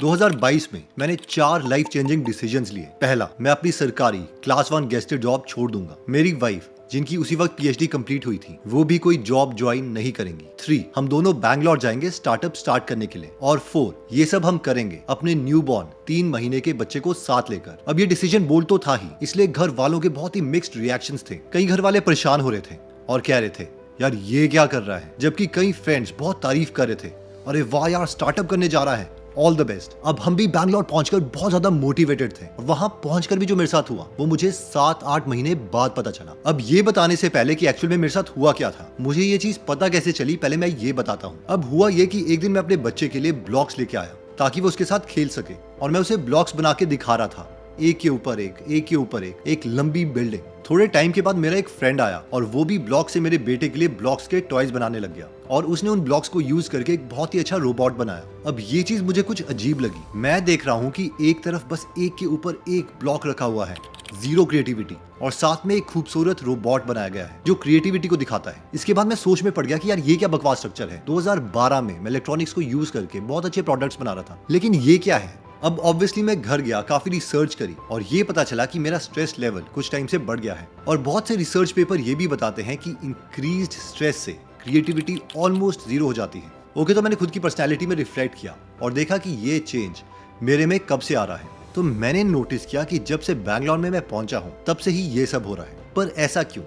2022 में मैंने 4 life changing decisions लिए। पहला, मैं अपनी सरकारी क्लास 1 गेस्टेड जॉब छोड़ दूंगा। मेरी वाइफ, जिनकी उसी वक्त पीएचडी कंप्लीट हुई थी, वो भी कोई जॉब ज्वाइन नहीं करेंगी। 3, हम दोनों बैंगलोर जाएंगे स्टार्टअप स्टार्ट करने के लिए। और 4, ये सब हम करेंगे अपने न्यू बॉर्न 3 महीने के बच्चे को साथ लेकर। अब ये डिसीजन बोल्ड तो था ही, इसलिए घर वालों के बहुत ही मिक्स्ड रिएक्शंस थे। कई घर वाले परेशान हो रहे थे और कह रहे थे, यार ये क्या कर रहा है, जबकि कई फ्रेंड्स बहुत तारीफ कर रहे थे, अरे वाह यार स्टार्टअप करने जा रहा है, ऑल द बेस्ट। अब हम भी बैंगलोर पहुंचकर बहुत ज्यादा मोटिवेटेड थे और वहां पहुंचकर भी जो मेरे साथ हुआ वो मुझे 7-8 महीने बाद पता चला। अब ये बताने से पहले कि एक्चुअल में मेरे साथ हुआ क्या था, मुझे ये चीज पता कैसे चली, पहले मैं ये बताता हूँ। अब हुआ ये कि एक दिन मैं अपने बच्चे के लिए ब्लॉक्स लेके आया ताकि वो उसके साथ खेल सके, और मैं उसे ब्लॉक्स बना के दिखा रहा था, एक के ऊपर एक लंबी बिल्डिंग। थोड़े टाइम के बाद मेरा एक फ्रेंड आया और वो भी ब्लॉक से मेरे बेटे के लिए ब्लॉक्स के टॉयज बनाने लग गया, और उसने उन ब्लॉक्स को यूज करके एक बहुत ही अच्छा रोबोट बनाया। अब ये चीज मुझे कुछ अजीब लगी। मैं देख रहा हूँ कि एक तरफ बस एक के ऊपर एक ब्लॉक रखा हुआ है, जीरो क्रिएटिविटी, और साथ में एक खूबसूरत रोबोट बनाया गया है जो क्रिएटिविटी को दिखाता है। इसके बाद मैं सोच में पड़ गया कि यार ये क्या बकवास स्ट्रक्चर है। 2012 में मैं इलेक्ट्रॉनिक्स को यूज करके बहुत अच्छे प्रोडक्ट्स बना रहा था, लेकिन ये क्या है। अब ऑब्वियसली मैं घर गया, काफी रिसर्च करी, और ये पता चला कि मेरा स्ट्रेस लेवल कुछ टाइम से बढ़ गया है। और बहुत से रिसर्च पेपर ये भी बताते हैं कि इंक्रीज्ड स्ट्रेस से क्रिएटिविटी ऑलमोस्ट जीरो हो जाती है। ओके, तो मैंने खुद की पर्सनैलिटी में रिफ्लेक्ट किया और देखा कि ये चेंज मेरे में कब से आ रहा है। तो मैंने नोटिस किया कि जब से बैंगलोर में मैं पहुंचा हूं तब से ही ये सब हो रहा है। पर ऐसा क्यों?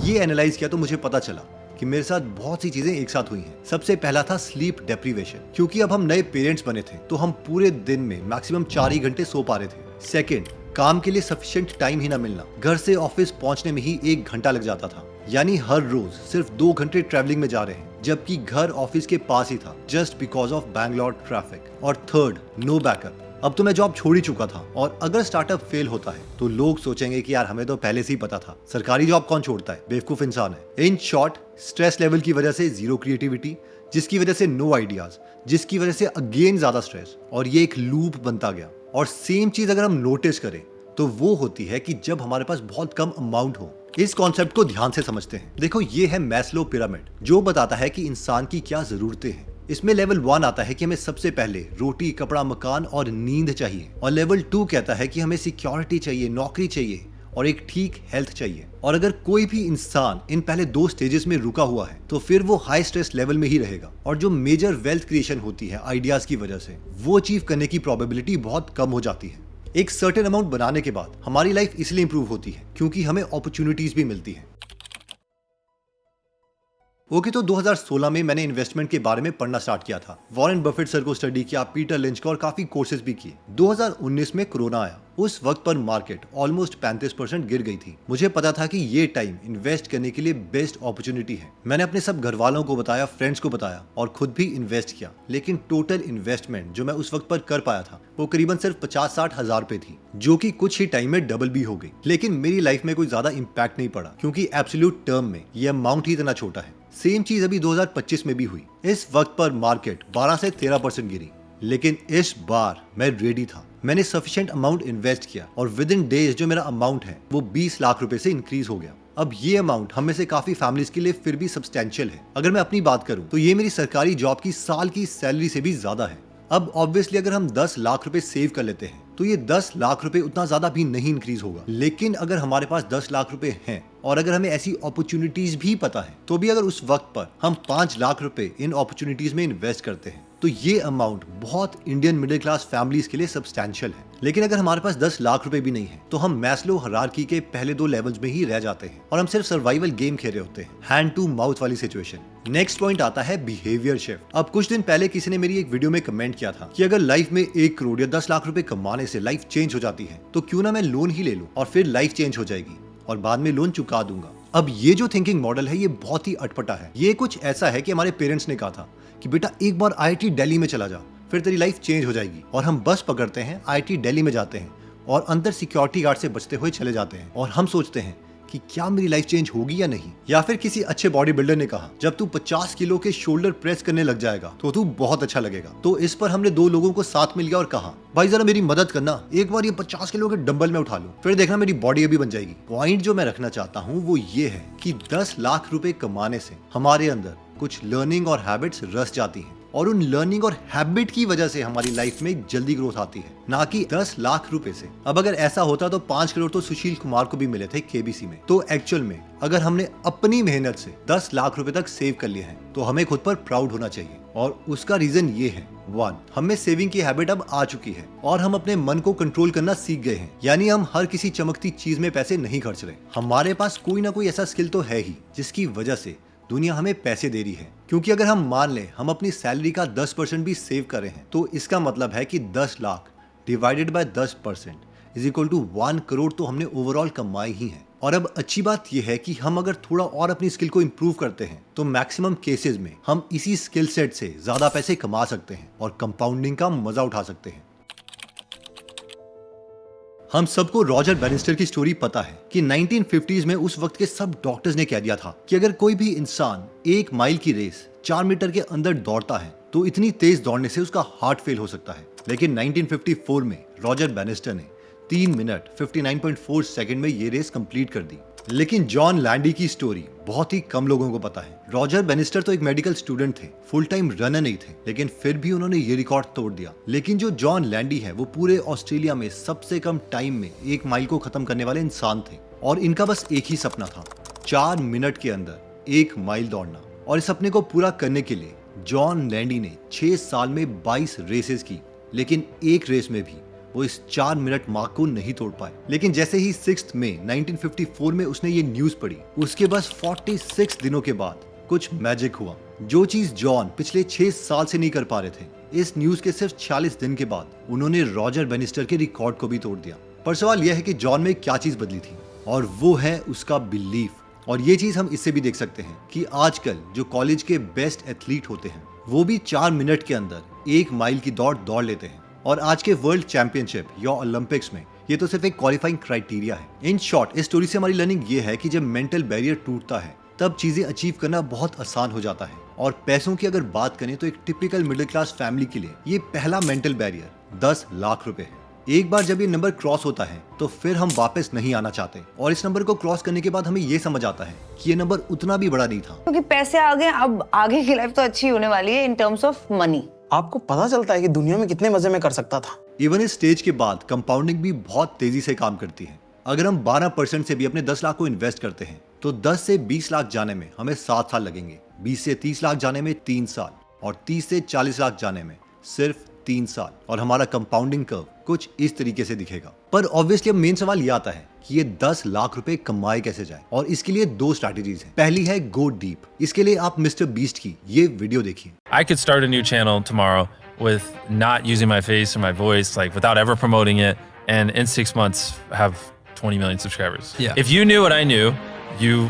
ये एनालाइज किया तो मुझे पता चला कि मेरे साथ बहुत सी चीजें एक साथ हुई हैं। सबसे पहला था स्लीप डेप्रीवेशन, क्योंकि अब हम नए पेरेंट्स बने थे तो हम पूरे दिन में मैक्सिमम 4 ही घंटे सो पा रहे थे। सेकंड, काम के लिए सफिशिएंट टाइम ही ना मिलना। घर से ऑफिस पहुंचने में ही 1 घंटा लग जाता था, यानी हर रोज सिर्फ 2 घंटे ट्रैवलिंग में जा रहे हैं, जबकि घर ऑफिस के पास ही था, just because of Bangalore traffic. और थर्ड, नो बैकअप। अब तो मैं जॉब छोड़ ही चुका था, और अगर स्टार्टअप फेल होता है तो लोग सोचेंगे कि यार हमें तो पहले से ही पता था, सरकारी जॉब कौन छोड़ता है, बेवकूफ इंसान है। इन शॉर्ट, स्ट्रेस लेवल की वजह से जीरो क्रिएटिविटी, जिसकी वजह से नो आइडियाज, जिसकी वजह से अगेन ज्यादा स्ट्रेस, और ये एक लूप बनता गया। और सेम चीज अगर हम नोटिस करें तो वो होती है कि जब हमारे पास बहुत कम अमाउंट हो। इस कॉन्सेप्ट को ध्यान से समझते हैं। देखो, ये है मैस्लो पिरामिड, जो बताता है कि इंसान की क्या जरूरतें हैं। इसमें लेवल 1 आता है कि हमें सबसे पहले रोटी, कपड़ा, मकान और नींद चाहिए, और लेवल 2 कहता है कि हमें सिक्योरिटी चाहिए, नौकरी चाहिए, और एक ठीक हेल्थ चाहिए। और अगर कोई भी इंसान इन पहले 2 स्टेजेस में रुका हुआ है तो फिर वो हाई स्ट्रेस लेवल में ही रहेगा, और जो मेजर वेल्थ क्रिएशन होती है आइडियाज की वजह से, वो अचीव करने की प्रोबेबिलिटी बहुत कम हो जाती है। एक सर्टेन अमाउंट बनाने के बाद हमारी लाइफ इसलिए इंप्रूव होती है क्योंकि हमें अपॉर्चुनिटीज भी मिलती है। ओके, तो 2016 में मैंने इन्वेस्टमेंट के बारे में पढ़ना स्टार्ट किया था। वॉरेन बफेट सर को स्टडी किया, पीटर लिंच को, और काफी कोर्सेज भी किए। 2019 में कोरोना आया। उस वक्त पर मार्केट ऑलमोस्ट 35% गिर गई थी। मुझे पता था कि ये टाइम इन्वेस्ट करने के लिए बेस्ट अपॉर्चुनिटी है। मैंने अपने सब घर वालों को बताया, फ्रेंड्स को बताया, और खुद भी इन्वेस्ट किया। लेकिन टोटल इन्वेस्टमेंट जो मैं उस वक्त पर कर पाया था वो करीबन सिर्फ 50-60 हजार रुपए थी, जो कि कुछ ही टाइम में डबल भी हो गई। लेकिन मेरी लाइफ में कोई ज्यादा इम्पैक्ट नहीं पड़ा, क्योंकि एब्सोल्यूट टर्म में ये अमाउंट ही इतना छोटा है। सेम चीज अभी 2025 में भी हुई। इस वक्त पर मार्केट 12 से 13% गिरी, लेकिन इस बार मैं रेडी था। मैंने सफिशिएंट अमाउंट इन्वेस्ट किया, और विद इन डेज जो मेरा अमाउंट है वो 20 लाख रुपए से इंक्रीज हो गया। अब ये अमाउंट हम में से काफी फैमिलीज के लिए फिर भी सब्सटेंशियल है। अगर मैं अपनी बात करूं तो ये मेरी सरकारी जॉब की साल की सैलरी से भी ज्यादा है। अब ऑब्वियसली अगर हम 10 लाख रुपए सेव कर लेते हैं तो ये 10 लाख रुपए उतना ज्यादा भी नहीं इंक्रीज होगा। लेकिन अगर हमारे पास 10 लाख रुपए हैं और अगर हमें ऐसी अपॉर्चुनिटीज भी पता है, तो भी अगर उस वक्त पर हम 5 लाख रुपए इन अपॉर्चुनिटीज में इन्वेस्ट करते हैं तो ये अमाउंट बहुत इंडियन मिडिल क्लास फैमिलीज के लिए सब्सटेंशियल है। लेकिन अगर हमारे पास 10 लाख रुपए भी नहीं है तो हम मैस्लो हायरार्की के पहले 2 लेवल्स में ही रह जाते हैं, और हम सिर्फ सर्वाइवल गेम खेल रहे होते हैं, हैंड टू माउथ वाली सिचुएशन। नेक्स्ट पॉइंट आता है बिहेवियर शिफ्ट। अब कुछ दिन पहले किसी ने मेरी एक वीडियो में कमेंट किया था कि अगर लाइफ में 1 करोड़ या 10 लाख रुपए कमाने से लाइफ चेंज हो जाती है तो क्यों ना मैं लोन ही ले लूं और फिर लाइफ चेंज हो जाएगी और बाद में लोन चुका दूंगा। अब ये जो थिंकिंग मॉडल है ये बहुत ही अटपटा है। ये कुछ ऐसा है कि हमारे पेरेंट्स ने कहा था कि बेटा एक बार आईआईटी दिल्ली में चला जा, फिर तेरी लाइफ चेंज हो जाएगी, और हम बस पकड़ते हैं, आईआईटी दिल्ली में जाते हैं और अंदर सिक्योरिटी गार्ड से बचते हुए चले जाते हैं, और हम सोचते हैं कि क्या मेरी लाइफ चेंज होगी या नहीं। या फिर किसी अच्छे बॉडी बिल्डर ने कहा जब तू 50 किलो के शोल्डर प्रेस करने लग जाएगा तो तू बहुत अच्छा लगेगा। तो इस पर हमने 2 लोगों को साथ मिल गया और कहा भाई जरा मेरी मदद करना, एक बार ये 50 किलो के डंबल में उठा लो, फिर देखना मेरी बॉडी अभी बन जाएगी। पॉइंट जो मैं रखना चाहता हूँ वो ये है कि 10 लाख रुपए कमाने से हमारे अंदर कुछ लर्निंग और हैबिट्स रस जाती हैं और उन लर्निंग और हैबिट की वजह से हमारी लाइफ में जल्दी ग्रोथ आती है, ना कि 10 लाख रुपए से। अब अगर ऐसा होता तो 5 करोड़ तो सुशील कुमार को भी मिले थे केबीसी में। तो एक्चुअल में अगर हमने अपनी मेहनत से 10 लाख रुपए तक सेव कर लिए हैं तो हमें खुद पर प्राउड होना चाहिए। और उसका रीजन ये है, 1, हमें सेविंग की हैबिट अब आ चुकी है और हम अपने मन को कंट्रोल करना सीख गए हैं। यानी हम हर किसी चमकती चीज में पैसे नहीं खर्च रहे। हमारे पास कोई ना कोई ऐसा स्किल तो है ही जिसकी वजह से दुनिया हमें पैसे दे रही है। क्योंकि अगर हम मान लें हम अपनी सैलरी का 10% भी सेव कर रहे हैं तो इसका मतलब है कि 10 lakh divided by 10% is equal to 1 crore तो हमने ओवरऑल कमाई ही है। और अब अच्छी बात यह है कि हम अगर थोड़ा और अपनी स्किल को इम्प्रूव करते हैं तो मैक्सिमम केसेस में हम इसी स्किल सेट से ज्यादा पैसे कमा सकते हैं और कंपाउंडिंग का मजा उठा सकते हैं। हम सबको रॉजर बैनिस्टर की स्टोरी पता है कि 1950s में उस वक्त के सब डॉक्टर्स ने कह दिया था कि अगर कोई भी इंसान 1 माइल की रेस 4 मीटर के अंदर दौड़ता है तो इतनी तेज दौड़ने से उसका हार्ट फेल हो सकता है। लेकिन 1954 में रॉजर बैनिस्टर ने 3 मिनट 59.4 सेकंड में ये रेस कंप्लीट कर दी। लेकिन जॉन लैंडी की स्टोरी बहुत ही कम लोगों को पता है। रॉजर बैनिस्टर तो एक मेडिकल स्टूडेंट थे, फुल टाइम रनर नहीं थे, लेकिन फिर भी उन्होंने ये रिकॉर्ड तोड़ दिया। लेकिन जो जॉन लैंडी है वो पूरे ऑस्ट्रेलिया में सबसे कम टाइम में 1 माइल को खत्म करने वाले इंसान थे और इनका बस एक ही सपना था, 4 मिनट के अंदर 1 माइल दौड़ना। और इस सपने को पूरा करने के लिए जॉन लैंडी ने 6 साल में 22 रेसेस की, लेकिन एक रेस में भी वो इस 4 मिनट मार्क को नहीं तोड़ पाए। लेकिन जैसे ही 6 मई 1954 में उसने ये न्यूज पढ़ी, उसके बस 46 दिनों के बाद कुछ मैजिक हुआ। जो चीज जॉन पिछले 6 साल से नहीं कर पा रहे थे, इस न्यूज के सिर्फ 46 दिन के बाद उन्होंने रॉजर बैनिस्टर के रिकॉर्ड को भी तोड़ दिया। पर सवाल यह है कि जॉन में क्या चीज बदली थी, और वो है उसका बिलीफ। और ये चीज हम इससे भी देख सकते हैं कि आजकल जो कॉलेज के बेस्ट एथलीट होते हैं वो भी 4 मिनट के अंदर 1 माइल की दौड़ लेते हैं। और आज के वर्ल्ड चैंपियनशिप या ओलंपिक्स में ये तो सिर्फ एक क्वालिफाइंग क्राइटेरिया है। इन शॉर्ट, इस स्टोरी से हमारी लर्निंग ये है कि जब मेंटल बैरियर टूटता है तब चीजें अचीव करना बहुत आसान हो जाता है। और पैसों की अगर बात करें तो एक टिपिकल मिडिल क्लास फैमिली के लिए ये पहला मेंटल बैरियर 10 लाख रुपए है। एक बार जब ये नंबर क्रॉस होता है तो फिर हम वापस नहीं आना चाहते। और इस नंबर को क्रॉस करने के बाद हमें ये समझ आता है कि ये नंबर उतना भी बड़ा नहीं था, क्योंकि पैसे आ गए, अब आगे की लाइफ तो अच्छी होने वाली है इन टर्म्स ऑफ मनी। आपको पता चलता है कि दुनिया में कितने मजे में कर सकता था। इवन इस स्टेज के बाद कंपाउंडिंग भी बहुत तेजी से काम करती है। अगर हम 12% से भी अपने 10 लाख को इन्वेस्ट करते हैं तो 10 से 20 लाख जाने में हमें 7 साल लगेंगे, 20 से 30 लाख जाने में 3 साल और 30 से 40 लाख जाने में सिर्फ 3 साल। और हमारा कंपाउंडिंग कर्व कुछ इस तरीके से दिखेगा। पर ऑब्वियसली अब मेन सवाल ये आता है कि ये 10 लाख रुपए कमाए कैसे जाए, और इसके लिए 2 स्ट्रैटेजीज हैं। पहली है गो डीप। इसके लिए आप मिस्टर बीस्ट की ये वीडियो देखिए। I could start a new channel tomorrow with not using my face or my voice, like without ever promoting it, and in 6 months have 20 million subscribers. Yeah. If you knew what I knew, you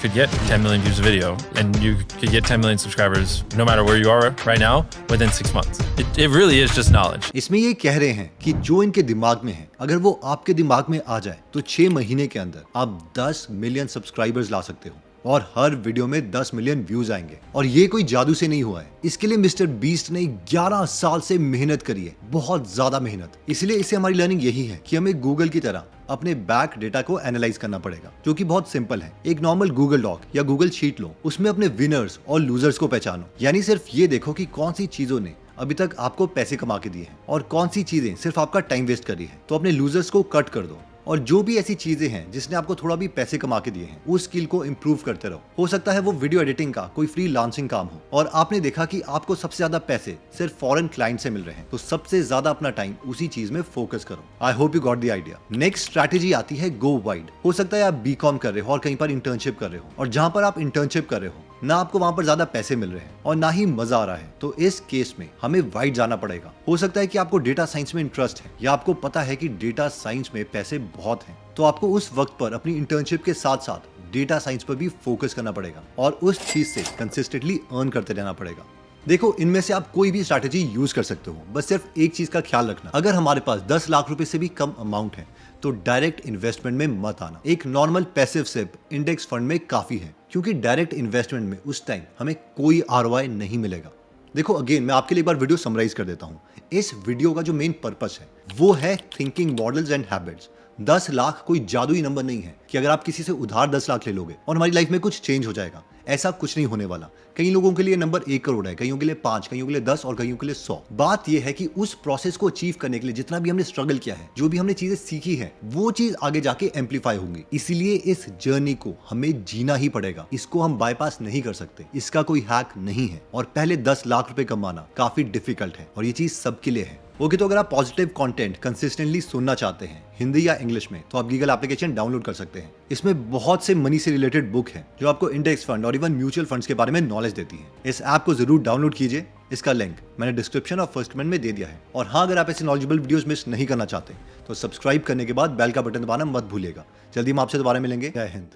could get 10 million views a video, and you could get 10 million subscribers no matter where you are right now within 6 months. It really is just knowledge. इसमें ये कह रहे हैं कि जो इनके दिमाग में है, अगर वो आपके दिमाग में आ जाए तो 6 महीने के अंदर आप 10 मिलियन सब्सक्राइबर्स ला सकते हो और हर वीडियो में 10 मिलियन व्यूज आएंगे। और ये कोई जादू से नहीं हुआ है, इसके लिए मिस्टर बीस्ट ने 11 साल से मेहनत करी है, बहुत ज्यादा मेहनत। इसलिए इससे हमारी लर्निंग यही है कि हमें गूगल की तरह अपने बैक डेटा को एनालाइज करना पड़ेगा, जो कि बहुत सिंपल है। एक नॉर्मल गूगल डॉक या गूगल शीट लो, उसमें अपने विनर्स और लूजर्स को पहचानो। यानी सिर्फ ये देखो कि कौन सी चीजों ने अभी तक आपको पैसे कमा के दिए हैं और कौन सी चीजें सिर्फ आपका टाइम वेस्ट कर रही है। तो अपने लूजर्स को कट कर दो, और जो भी ऐसी चीजें हैं जिसने आपको थोड़ा भी पैसे कमा के दिए हैं उस स्किल को इम्प्रूव करते रहो। हो सकता है वो वीडियो एडिटिंग का कोई फ्री लांसिंग काम हो और आपने देखा कि आपको सबसे ज्यादा पैसे सिर्फ फॉरेन क्लाइंट से मिल रहे हैं, तो सबसे ज्यादा अपना टाइम उसी चीज में फोकस करो। I hope you got the idea. Next strategy आती है गो वाइड। हो सकता है आप बीकॉम कर रहे हो और कहीं पर इंटर्नशिप कर रहे हो, और जहां पर आप इंटर्नशिप कर रहे हो ना आपको वहां पर ज्यादा पैसे मिल रहे हैं और ना ही मजा आ रहा है, तो इस केस में हमें वाइड जाना पड़ेगा। हो सकता है कि आपको डेटा साइंस में इंटरेस्ट है या आपको पता है कि डेटा साइंस में पैसे बहुत हैं, तो आपको उस वक्त पर अपनी इंटर्नशिप के साथ साथ डेटा साइंस पर भी फोकस करना पड़ेगा और उस चीज से कंसिस्टेंटली अर्न करते रहना पड़ेगा। देखो, इनमें से आप कोई भी स्ट्रैटेजी यूज कर सकते हो, बस सिर्फ एक चीज का ख्याल रखना, अगर हमारे पास 10 लाख रुपए से भी कम अमाउंट है तो डायरेक्ट इन्वेस्टमेंट में मत आना। एक normal passive SIP index fund में काफी है, क्योंकि डायरेक्ट इन्वेस्टमेंट में उस टाइम हमें कोई आरओआई नहीं मिलेगा। देखो अगेन मैं आपके लिए एक बार वीडियो समराइज कर देता हूँ। इस वीडियो का जो मेन पर्पस है वो है thinking models and habits. 10 lakh कोई जादुई नंबर नहीं है कि अगर आप किसी से उधार 10 लाख ले लोगे और हमारी लाइफ में कुछ चेंज हो जाएगा। ऐसा कुछ नहीं होने वाला। कई लोगों के लिए नंबर 1 करोड़ है, कईयों के लिए 5, कईयों के लिए 10 और कईयों के लिए 100। बात यह है कि उस प्रोसेस को अचीव करने के लिए जितना भी हमने स्ट्रगल किया है, जो भी हमने चीजें सीखी है, वो चीज आगे जाके एम्पलीफाई होंगी। इसीलिए इस जर्नी को हमें जीना ही पड़ेगा, इसको हम बाईपास नहीं कर सकते। इसका कोई हैक नहीं है और पहले 10 लाख रुपए कमाना काफी डिफिकल्ट है और ये चीज सबके लिए है। ओके, तो अगर आप पॉजिटिव कंटेंट कंसिस्टेंटली सुनना चाहते हैं हिंदी या इंग्लिश में, तो आप गीगल एप्लीकेशन डाउनलोड कर सकते हैं। इसमें बहुत से मनी से रिलेटेड बुक हैं जो आपको इंडेक्स फंड और इवन म्यूचुअल फंड्स के बारे में नॉलेज देती हैं। इस ऐप को जरूर डाउनलोड कीजिए, इसका लिंक मैंने डिस्क्रिप्शन और फर्स्ट कमेंट में दे दिया है। और हाँ, अगर आप ऐसे नॉलेजेबल वीडियोस मिस नहीं करना चाहते तो सब्सक्राइब करने के बाद बेल का बटन दबाना मत भूलिएगा। जल्दी हम आपसे दोबारा मिलेंगे। जय हिंद।